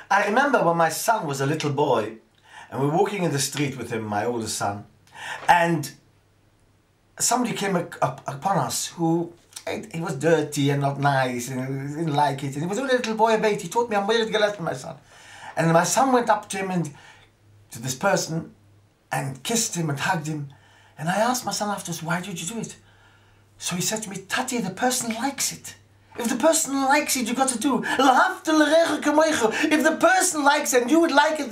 I remember when my son was a little boy and we were walking in the street with him, my oldest son, and somebody came upon us who, he was dirty and not nice and he didn't like it, and he was only a little boy, a baby. He taught me I'm weird to my son. And my son went up to him and to this person and kissed him and hugged him. And I asked my son afterwards, why did you do it? So he said to me, Tati, the person likes it. If the person likes it, you got to do. If the person likes it and you would like it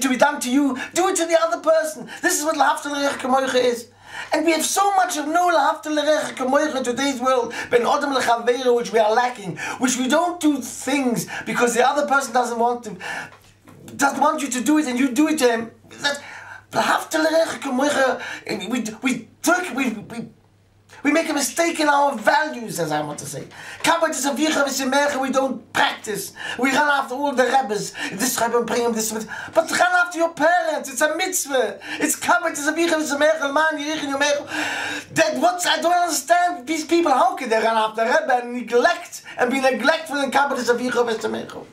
to be done to you, do it to the other person. This is what is. And we have so much of no in today's world, which we are lacking, which we don't do things because the other person doesn't want you to do it, and you do it to him. We make a mistake in our values, as I want to say. We don't practice. We run after all the rabbis. This rabbi bring him this, but run after your parents. It's a mitzvah. It's kabbalah. That what I don't understand. These people, how can they run after rabbi and neglect and be neglectful in kabbalah?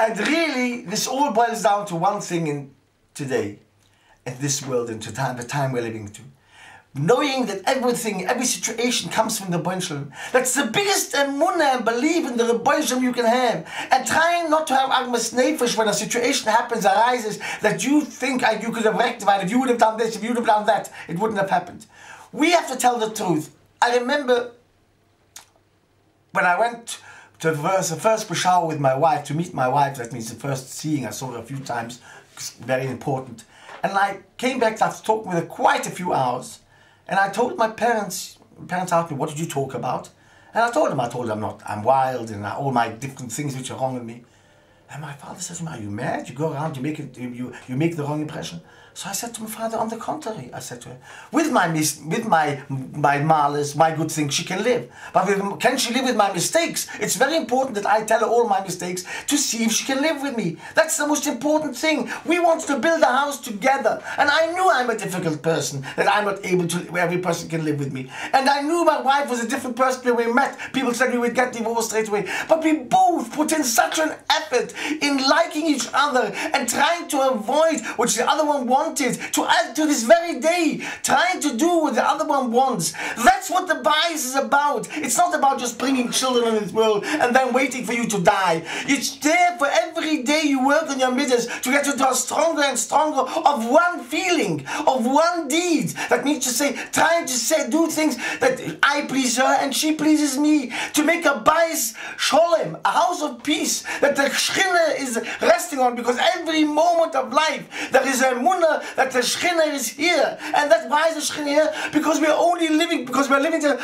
And really, this all boils down to one thing in today, in this world, and to the time we're living to. Knowing that everything, every situation comes from the Rebbeinu Shalom. That's the biggest emunah and belief in the Rebbeinu Shalom you can have. And trying not to have agmas nefesh when a situation arises, that you think you could have rectified, if you would have done this, if you would have done that, it wouldn't have happened. We have to tell the truth. I remember when I went to the first bashar with my wife, to meet my wife, that means the first seeing, I saw her a few times, very important. And I came back after talking with her quite a few hours. And I told my parents asked me, what did you talk about? And I told them I'm wild and all my different things which are wrong with me. And my father says to me, are you mad? You go around, you make the wrong impression. So I said to my father, on the contrary, I said to her, with my malice, my good things, she can live. But can she live with my mistakes? It's very important that I tell her all my mistakes to see if she can live with me. That's the most important thing. We want to build a house together. And I knew I'm a difficult person, that I'm not able to, where every person can live with me. And I knew my wife was a different person when we met. People said we would get divorced straight away. But we both put in such an effort in liking each other and trying to avoid what the other one wanted, to add to this very day, trying to do what the other one wants. That's what the bias is about. It's not about just bringing children in this world and then waiting for you to die. It's there for every day you work on your midas to get you to a stronger and stronger of one feeling, of one deed. That means to say, trying to do things that I please her and she pleases me. To make a bias sholem, a house of peace that the Shechina is resting on, because every moment of life there is a emunah that the Shechina is here. And that's why is the Shechina here? Because we're only living, because we're living together.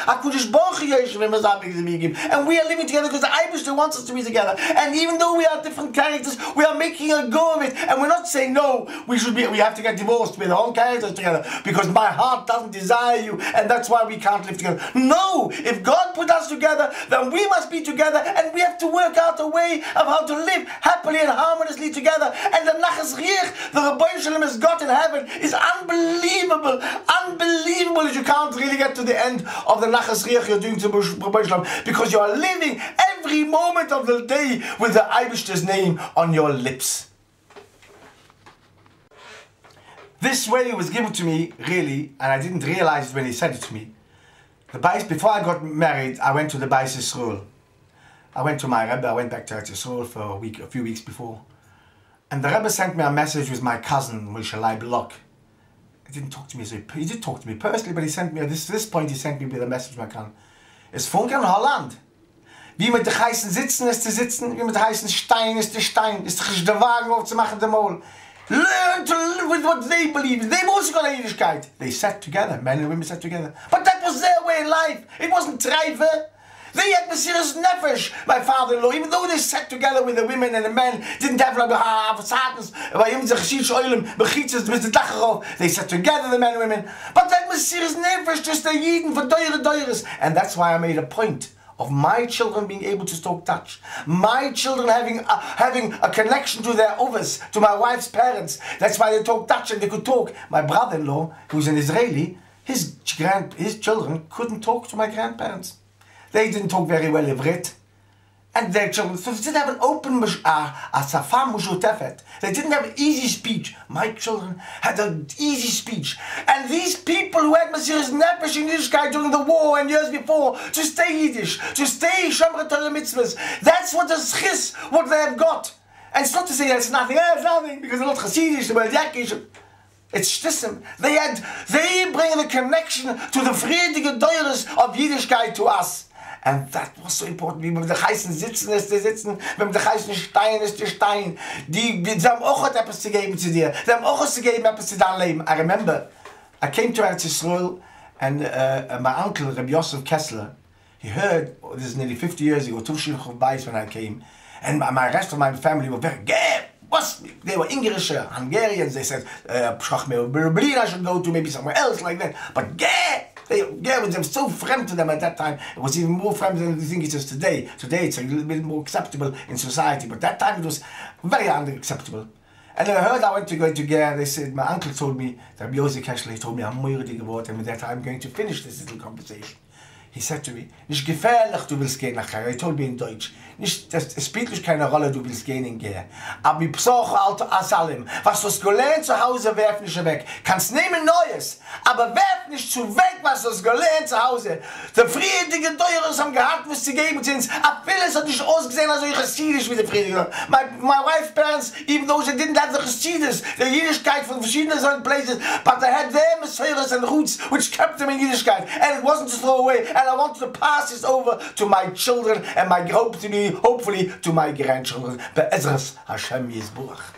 And we are living together because the Eibishter wants us to be together. And even though we are different characters, we are making a go of it. And we're not saying, no, we have to get divorced with our own characters together because my heart doesn't desire you and that's why we can't live together. No, if God put us together, then we must be together, and we have to work out a way of how to live happily and harmoniously together. And the Nachas Riech, the Rebbeinu Shalom has got in heaven, is unbelievable, unbelievable that you can't really get to the end of the Nachas Riech you're doing to Rebbeinu Shalom, because you are living every moment of the day with the Eibishter's name on your lips. This way was given to me, really, and I didn't realize it when he said it to me. Before I got married, I went to the Bais Yisrael. I went to my Rebbe, I went back to Eretz Yisrael for a few weeks before. And the Rebbe sent me a message with my cousin, Moshe Lai Block. He didn't talk to me, he did talk to me personally, but he sent me, at this point he sent me with a message, my cousin. Es funkt in Holland. Wie mit de heißen sitzen ist zu sitzen, wie mit de heißen Stein ist der Stein, ist der Wagen aufzumachen, der Mol. Learn to live with what they believe. They also got Yiddishkeit. They sat together, men and women sat together. But that was their way of life. It wasn't Treife. They had Mesiras Nefesh, my father-in-law, even though they sat together with the women and the men, didn't have they sat together, the men and women. But that Mesiras Nefesh, just a Yidden for Deures. And that's why I made a point of my children being able to talk Dutch, my children having a connection to their overs, to my wife's parents. That's why they talk Dutch and they could talk. My brother-in-law, who's an Israeli, his children couldn't talk to my grandparents. They didn't talk very well Ivrit. and their children. So they didn't have an open safam mushutefet. They didn't have easy speech. My children had an easy speech. And these people who had Mesiras Nefesh in Yiddishkeit during the war and years before, to stay Yiddish, to stay Shomrei Torah mitzvahs, that's what the schis, what they have got. And it's not to say that's nothing, it's nothing, because they're not Hasidish, they're Yakish. It's shtissim. They bring the connection to the friedige Deures of Yiddishkeit to us. And that was so important. Wie mit der heißen Sitzen ist, die Sitzen. Wenn mit der heißen Stein ist, die Stein. Sie haben auch etwas zu geben zu dir. Sie haben auch etwas zu geben, etwas zu deinem Leben. I remember, I came to Eretz Yisrael, and my uncle, Rabbi Yosef Kessler, he heard, this is nearly 50 years ago, Tushil Chuvbayis when I came, and my rest of my family were very, they were English, Hungarians. They said, Berlin I should go to, maybe somewhere else like that. But they were so friend to them at that time. It was even more friend than you think it is today. Today it's a little bit more acceptable in society, but that time it was very unacceptable. And I heard I went to go to Ger. They said, my uncle told me, Rabbi Yosef Kessler, he told me, I'm moirig geworden, and with that I'm going to finish this little conversation. He said to me, nicht gefährlich, du willst gehen nach Ger. He told me in Deutsch, nicht, es spielt nicht keine Rolle, du willst gehen in Ger. Aber ich besuche alte Asalim, was du hast gelernt zu Hause, werf nicht weg. Kannst nehmen Neues, aber werf nicht zu weg, was du hast gelernt zu Hause. Der friedige Teures haben gehabt, was sie geben sind. Ab vieles hat nicht ausgesehen, als ich Chassidisch wie der friedige. My wife's parents, even though they didn't have the Chassidish, the Yiddishkeit from verschiedenen places, but they had their Messiahs and roots, which kept them in Yiddishkeit. And it wasn't to throw away. And I wanted to pass this over to my children and hopefully to my grandchildren. Be'ezras Hashem Yisbuach.